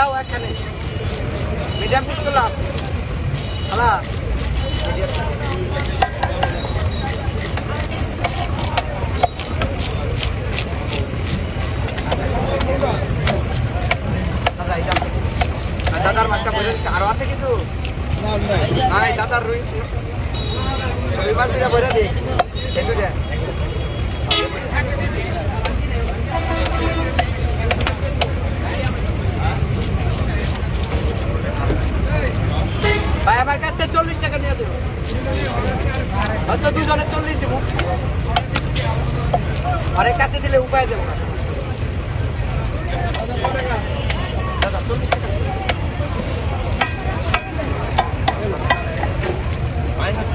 দাও এখানে medium piece করলাম খালা দাদার মাছটা বলে দিচ্ছে আরো আছে কিছু নাই দাদার রুই মাছ দুটা বলে দিই এই দুটা ভাই আমার কাছে 40 টাকা নিয়ে দেবো হয়তো দুজনে 40 দেবো আরেক কাছে দিলে উপায় দেবো না দাদা 40 টাকা মাইনাস